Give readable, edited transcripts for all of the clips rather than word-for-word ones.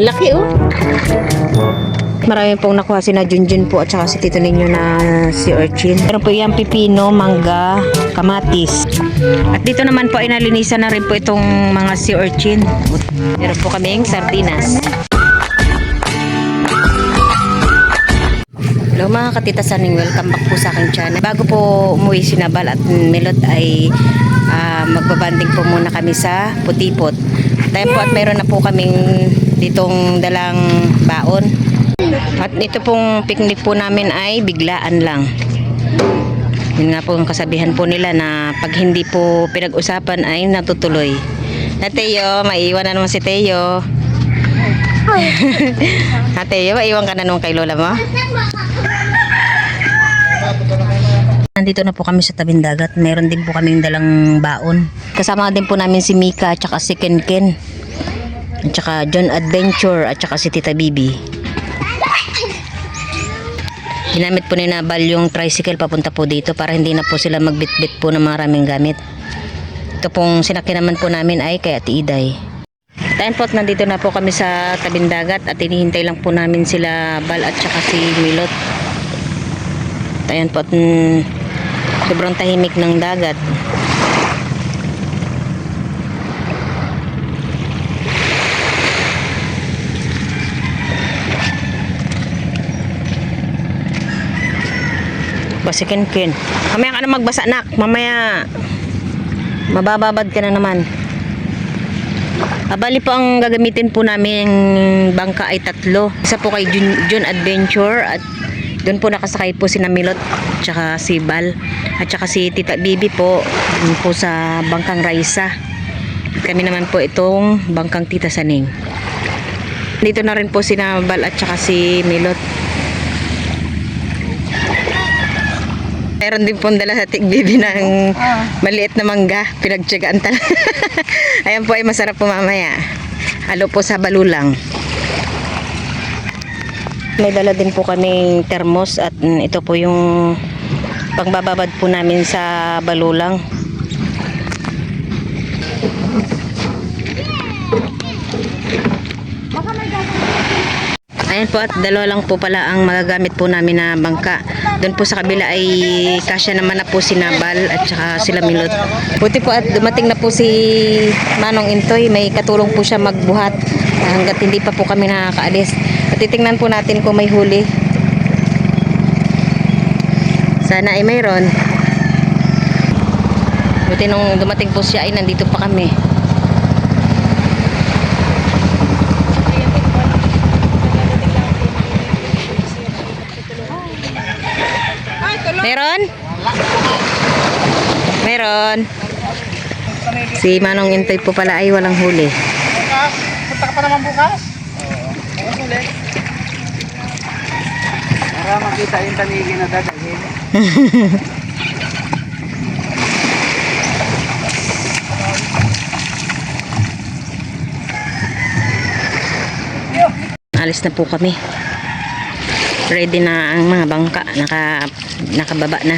Laki oh. Marami pong nakuha si na Junjun po at saka si Tito Ninyo na si Urchin. Meron po yung pipino, mangga, kamatis. At dito naman po ay nalinisan na rin po itong mga si Urchin. Meron po kaming sardinas. Hello mga katita Saning, welcome back po sa aking channel. Bago po umuwi si Nabal at Milot ay magbabanding po muna kami sa Putipot. Tayo po at mayroon na po kaming ditong dalang baon. At ito pong picnic po namin ay biglaan lang. Yun nga po ang kasabihan po nila na pag hindi po pinag-usapan ay natutuloy. Na Teo, maiwan na naman si Teo. Na Teo, maiwan ka na naman kay lola mo? Nandito na po kami sa tabing dagat. Meron din po kaming dalang baon. Kasama din po namin si Mika at saka si Ken Ken. At saka John Adventure at saka si Tita Bibi. Ginamit po ni Nabal yung tricycle papunta po dito para hindi na po sila magbitbit po ng maraming gamit. Ito pong sinakyan naman po namin ay kay Ate Iday. Tayo po at nandito na po kami sa tabing dagat at hinihintay lang po namin sila Bal at saka si Milot. Ayan po at sobrang tahimik ng dagat. Si Ken Ken. Mamaya ka na magbasa nak. Mamaya mabababad ka na naman. Bali po ang gagamitin po namin bangka ay tatlo. Isa po kay John Adventure at doon po nakasakay po si Namilot at saka si Bal at saka si Tita Bibi po doon po sa bangkang Raisa. At kami naman po itong bangkang Tita Saning. Dito na rin po si Nabal at saka si Milot. Meron din pong dala sa tigbibi ng maliit na mangga. Pinagtsagaan talaga. Ayan po ay masarap po mamaya. Halo po sa balulang. May dala din po kaming termos at ito po yung pangbababad po namin sa balulang. Ayan po at dalawa lang po pala ang magagamit po namin na bangka. Doon po sa kabila ay kasya naman na po si Nabal at saka sila Milot. Buti po at dumating na po si Manong Intoy. May katulong po siya magbuhat hanggat hindi pa po kami nakakaalis. At titingnan po natin kung may huli. Sana ay mayroon. Buti nung dumating po siya ay nandito pa kami. Meron? Meron. Si Manong Intoy po pala ay walang huli. Punta ka pa naman bukas? Oo. Huli. Para makita yung tanigin na dadalhin. Alis na po kami. Ready na ang mga bangka, nakababa na.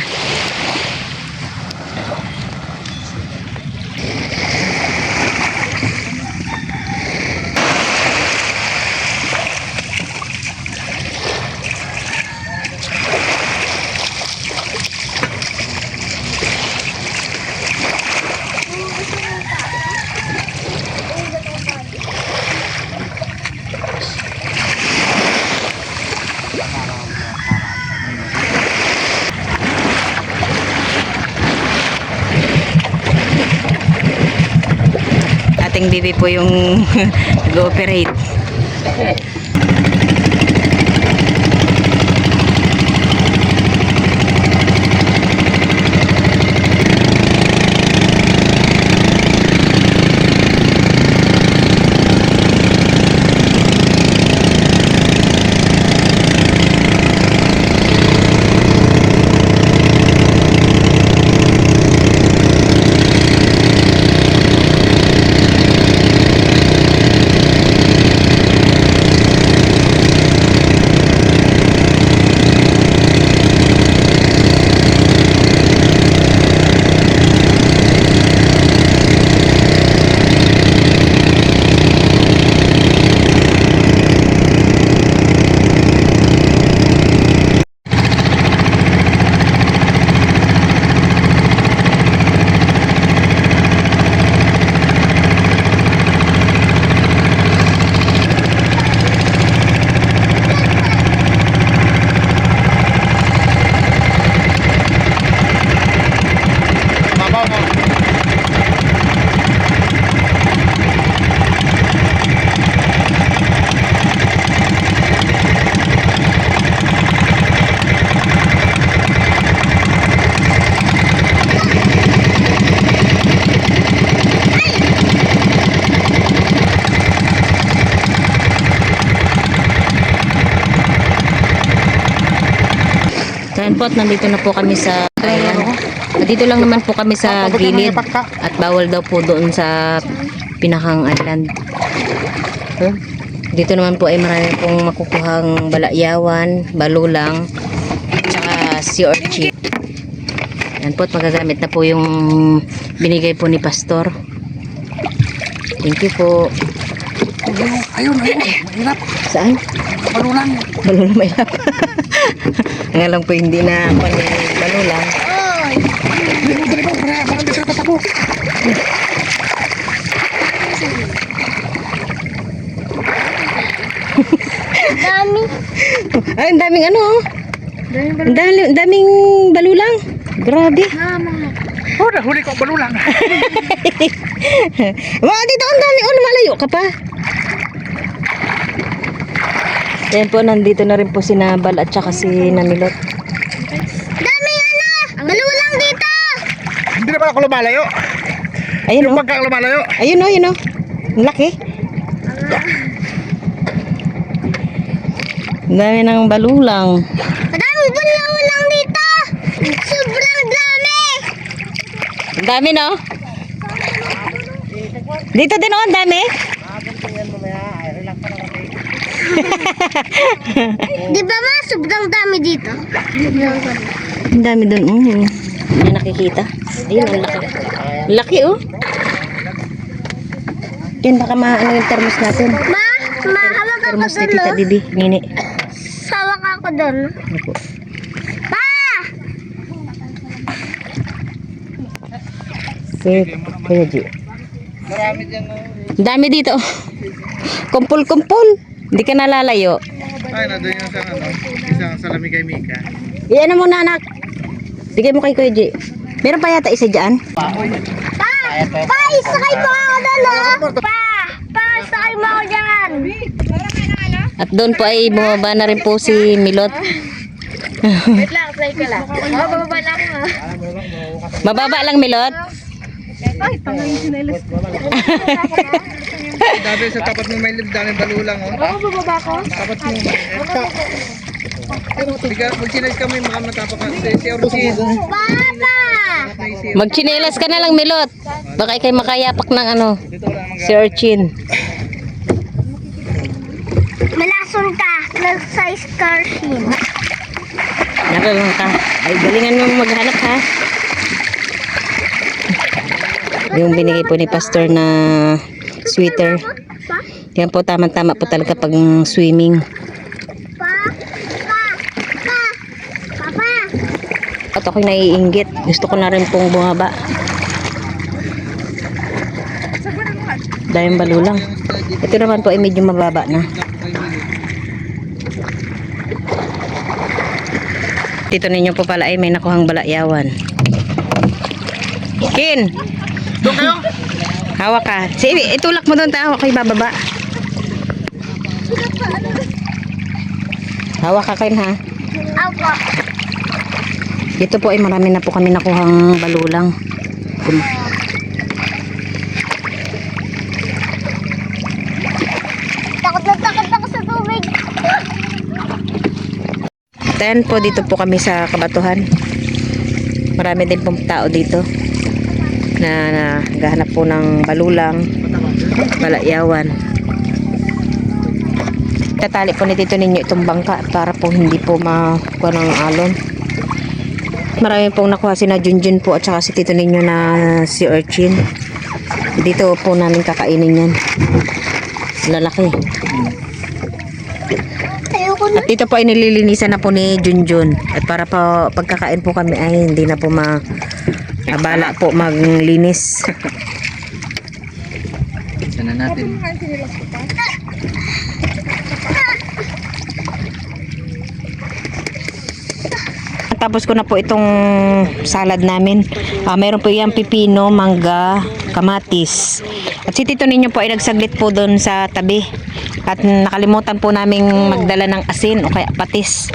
Ating bibi po yung nag-ooperate. Ayan po, at nandito na po kami sa ayan. Dito lang naman po kami sa gilid at bawal daw po doon sa pinakang island. Dito naman po ay marami pong makukuhang balayawan, balulang, tsaka sea urchin. Ayan po, at magagamit na po yung binigay po ni Pastor. Thank you po. Ayun, mahirap. Saan? Balulang. Balulang may lap. Nga lang po hindi na balulang. Dali po, parang bisa tatakbo. Dami. Ay, ang daming ano. Ang daming balulang. Grabe. Oh, nahuli ko ang balulang. Wow, dito ang dami. Oh, lumalayo ka pa. Ayan po, nandito na rin po si Nabal at saka si Namilot. Dami balulang dito. Hindi na pala ako lumalayo. Ayun Yung oh. pagka lumalayo. Ayun oh, yun oh. Ang laki. Ang dami ng balulang. Madami balulang dito. Sobrang dami. Ang dami no? Dito din oh, ang dami. Di ba ma? Sobrang dami dito. Ang dami dun. May nakikita. Ayun, ang laki. Laki oh. Yan, baka maano yung thermos natin. Ma, hawak ako Thermos ni doon, Tita no? Bibi. Nini. Hawak ako doon. Ano po? Pa! Kuya G. Marami dyan. Ang dami dito. Kumpul-kumpul. Hindi ka nalalayo. Ay, na doon yung isang salami kay Mika. Iyan na muna anak. Bigay mo kay Kuya G. Meron pa yata isa dyan. Pa! Pa, isakay mo ako doon, no? Pa, isakay mo ako dyan. At doon po ay bumaba na rin po si Milot. Wait lang, play ka lang. Bababa na ako, ha? Mababa lang Milot. Ay, pangayin sinelas. Dati sa tapat mo may daming balulang. Oh. Ako, bababa ko? Tapat mo. Magsinay kami, mga matapak ka. Si Orchid. Papa! Magchinelas ka na lang Milot. Baka ikay makayapak ng ano. Si Urchin. Malason ka, sa excursion. Nakalang ka. Ay galingan mo maghanap ha. Yung binigay po ni Pastor na sweater. Yan po tama-tama po talaga pag swimming. Papa! At ako'y naiinggit. Gusto ko na rin pong bumaba. Dahil balulang. Ito naman po ay medyo mababa na. Dito ninyo po pala ay may nakuhang balayawan. Kin! Doon kayo? Hawak ka. Sige, itulak mo doon. Hawak ko ibababa. Hawak ka Kin ha. Ako. Dito po ay marami na po kami nakuhang balulang. Takot na takot ako sa tubig. Then po dito po kami sa Kabatuhan. Marami din pong tao dito na naghahanap po ng balulang, balayawan. Tatali po ni Tito ninyo itong bangka para po hindi po makuha ng alon. Marami pong nakuha si na Junjun po at saka si Tito ninyo na si Urchin. Dito po namin kakainin yan. Lalaki. Ayoko na. At dito po ay nililinisan na po ni Junjun. At para po pagkakain po kami ay hindi na po abala po maglinis. Sana natin. Tapos ko na po itong salad namin. Meron po yung pipino, mangga, kamatis. At si Tito ninyo po ay nagsaglit po doon sa tabi. At nakalimutan po naming magdala ng asin o kaya patis.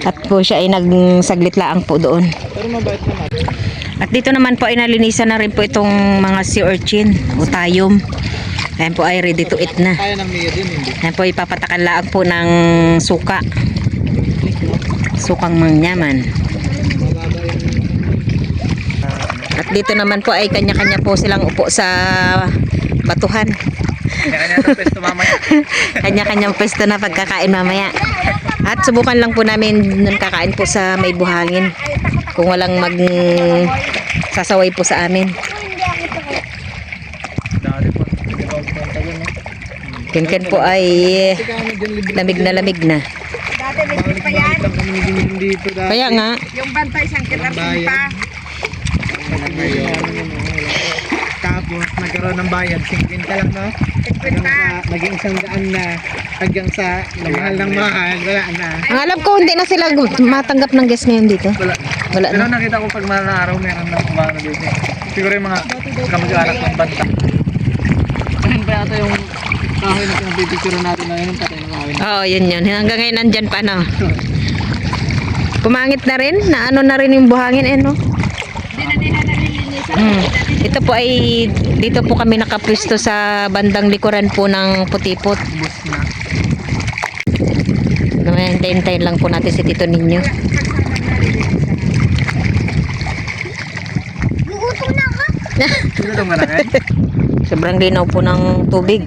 At po siya ay nagsaglit laang po doon. Pero mabait naman. At dito naman po ay nalinisan na rin po itong mga sea urchin o tayom. Ayan po ay ready to eat na. Kaya ng Mia din, hindi. Ayan po ipapatakan laang po ng suka. Sukang Mangyaman. At dito naman po ay kanya-kanya po silang upo sa batuhan. Kanya-kanya ng pwesto mamaya. Kanya-kanyang pwesto na pagkakain mamaya. At subukan lang po namin ng kakain po sa may buhangin. Kung walang sasaway po sa amin. Dati po. Tagal na. Kinken po ay lamig na lamig na. Dati may pa yan. Lang kami naging dito dati. Kaya nga, Yung bantay isang kilarsin pa. Tapos nagkaroon ng bayad, 50 lang, no? Naging 100 na hanggang sa mahal ng mahal, wala na. ang alam ko hindi na sila matanggap ng guest ngayon dito. Wala. Wala Pero na. nakita ko pag mahal na araw, meron na kumano dito. Siguro yung mga kamag-anak ng banta. Ayun pa yata yung kahoy na pinapipicture natin na yun, patay ng kahoy na. Oo, yun yun. Hanggang ngayon nandyan pa, no? Pumangit na rin. Na ano na rin yung buhangin, eh, no? Ito po ay, dito po kami nakapwesto sa bandang likuran po ng Putipot. Bus na. Hintayin lang po natin si Tito Ninyo. Luto na ka. Sino itong malaki? Sobrang linaw po ng tubig.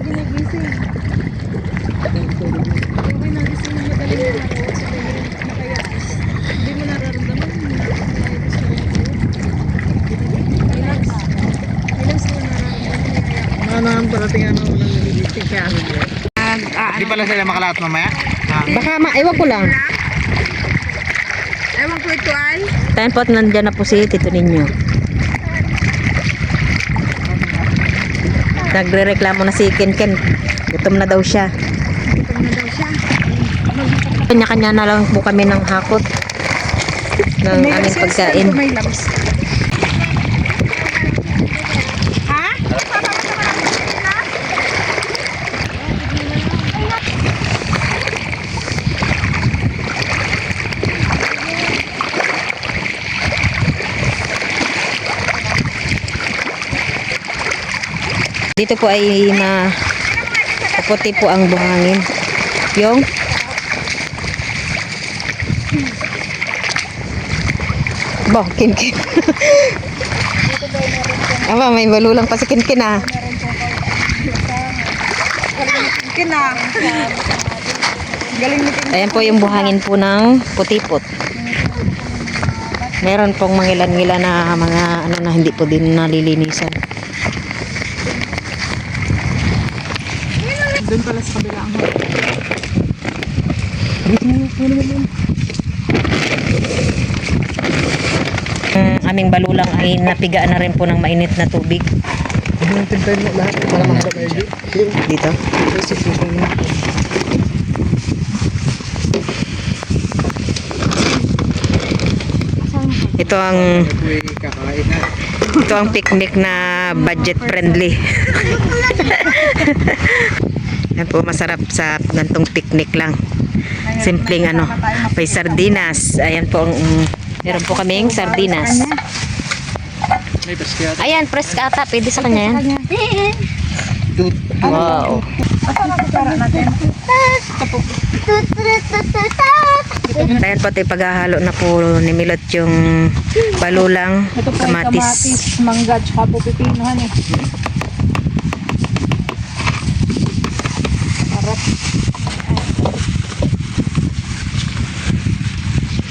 Ano parating ano nang nililisting siya. Di pala sila makalaot mamaya? Baka ewan ko lang. Ewan ko ito ay. Tayo po at nandyan na po si Tito Ninyo. Nagre-reklamo na si Ken. Gutom na daw siya. Kanya-kanya na lang po kami ng hakot ng aming pagkain. May labs. Ha? Dito po ay puputi po ang buhangin. Yung Kinkin. Aba, may balulang pa si Kinkin, ah. Kina. Galing ni Kina. Ayan po yung buhangin po ng Putipot. Meron pong mangilan-ngilan na mga ano na hindi po din nalilinisan. Doon pala sa kabila ang Ang aming balulang ay napigaan na rin po ng mainit na tubig Tintayin mo lahat para makakabay dito. Ito ang Kakain na. ito ang picnic na budget friendly. Yan po, masarap sa gantong picnic lang. Simpleng ano, may sardinas. Ayan po ang meron po kaming sardinas. May paskiyat. Ayan, fresh ata. Pwede sa kanya yan. Wow. Ayan po, paghahalo na po ni Milot yung balulang, kamatis. mangga, tsaka po pipinohan eh. Harap.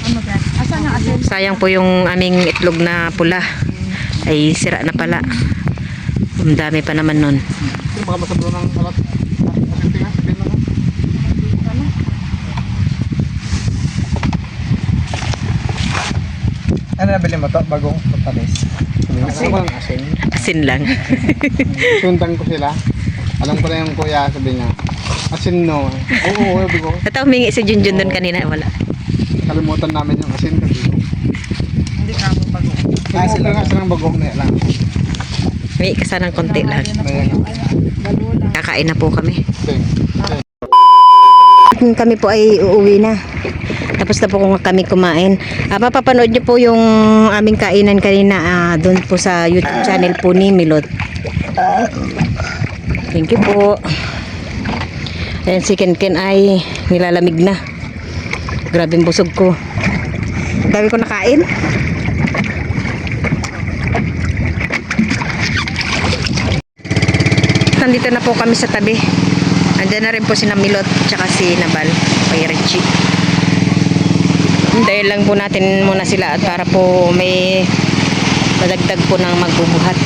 Ano ba? Asan ang asin? Sayang po yung aming itlog na pula. Ay sira na pala. Ang dami pa naman nun. Baka masabro ng alat. Ano nabili mo to? Bagong patalis. Asin. Asin. Asin lang. Sundan ko sila. Alam ko na yung kuya, sabi niya. Asin no. Oo, sabi ko. Ito humingi si Junjun doon kanina. Wala. Kalimutan namin yung asin kasi. Hindi ka mo bagong. Asin lang, asin ang bagong na lang. May kasanang konti lang. Kakain na po kami. Kami po ay uuwi na. Tapos na po kami kumain. Mapapanood nyo po yung aming kainan kanina doon po sa YouTube channel po ni Milot. Thank you po. Ayan si Ken ay nilalamig na. Grabing busog ko. Dami ko nakain. Nandito na po kami sa tabi. Andiyan na rin po si Milot tsaka si Nabal, kay Richie. Dahil lang po natin muna sila at para po may madagdag po ng magbubuhat.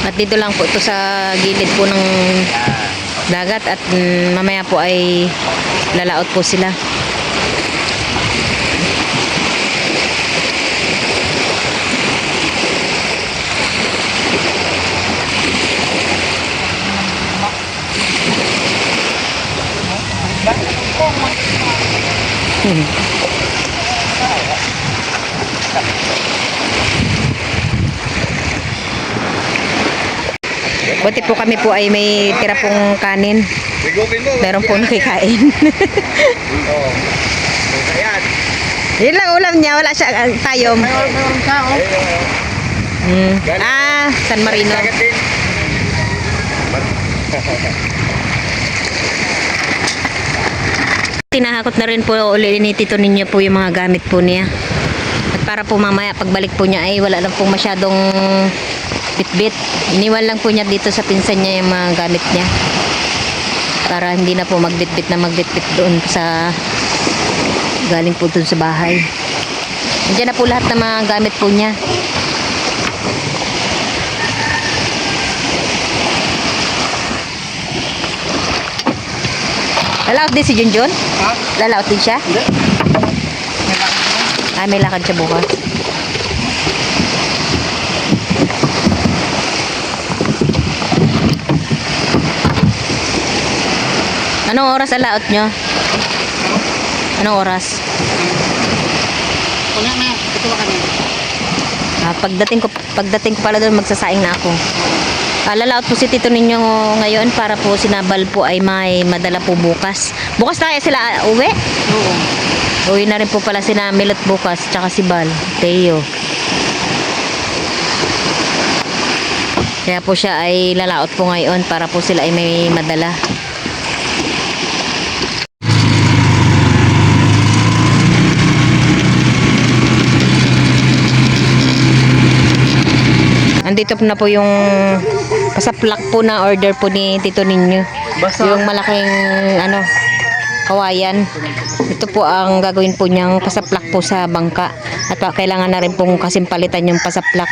At dito lang po ito sa gilid po ng dagat at mamaya po ay lalaot po sila. Buti po kami po ay may tira pong kanin. Meron po nakikain. Yun lang ulam niya, wala siya tayom. Mayroon siya, oh. San Marino. Tinahakot na rin po uli ni Tito ninyo po yung mga gamit po niya. At para po mamaya pagbalik po niya ay wala lang po masyadong bit-bit. Iniwan lang po niya dito sa pinsan niya yung mga gamit niya. Para hindi na po magbit-bit doon sa galing po doon sa bahay. Nandiyan na po lahat ng mga gamit po niya. Lalaot din si Junjun? Ha? Lalaot din siya? Hindi. May lakad siya bukas. Anong oras ang laot nyo? Anong oras? Una na, ito ba kami? Pagdating ko pala doon magsasaing na ako. Lalaot po si Tito ninyo ngayon para po sinabal po ay may madala po bukas. Bukas na kaya sila uwi? Oo. Uwi na rin po pala si Milot bukas tsaka si Bal, Teo. Kaya po siya ay lalaot po ngayon para po sila ay may madala. Andito po na po yung pasaplak po na order po ni Tito ninyo. Yung malaking kawayan. Ito po ang gagawin po niyang pasaplak po sa bangka. At kailangan na rin pong kasimpalitan yung pasaplak.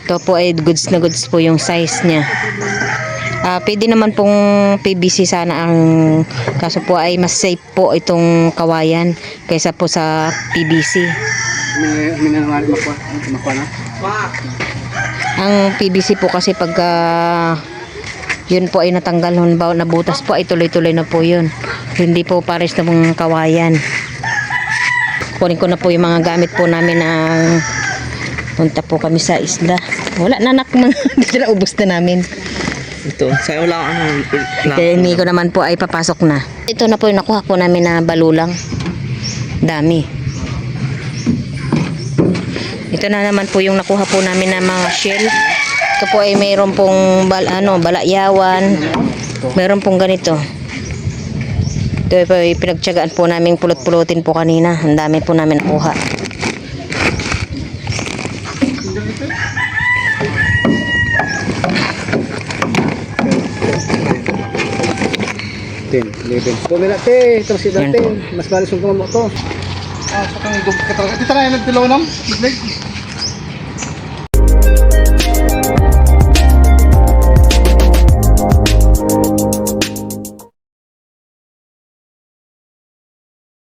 Ito po ay goods na goods po yung size niya. Pwede naman pong PVC sana ang kaso po ay mas safe po itong kawayan kaysa po sa PVC. Makuha na? Ang PVC po kasi pag yun po ay natanggal, nabutas po ay tuloy-tuloy na po yun. Hindi po pares na mga kawayan. Kunin ko na po yung mga gamit po namin ang punta po kami sa isla. Wala na dito na ubos na namin. Ito, sa'yo wala Kaya hindi ko naman po ay papasok na. Ito na po yung nakuha po namin na balulang. Dami. Ito na naman po yung nakuha po namin na mga shell. Ito po ay mayroon pong balayawan. Mayroon pong ganito. Ito po ay pinagtiyagaan po namin pulot-pulutin po kanina. Ang dami po namin nakuha. Pumila te, tapos si dati, mas malis yung kumamo to. Sa kang katraga. Ito na yung nagtilaw nam, islig.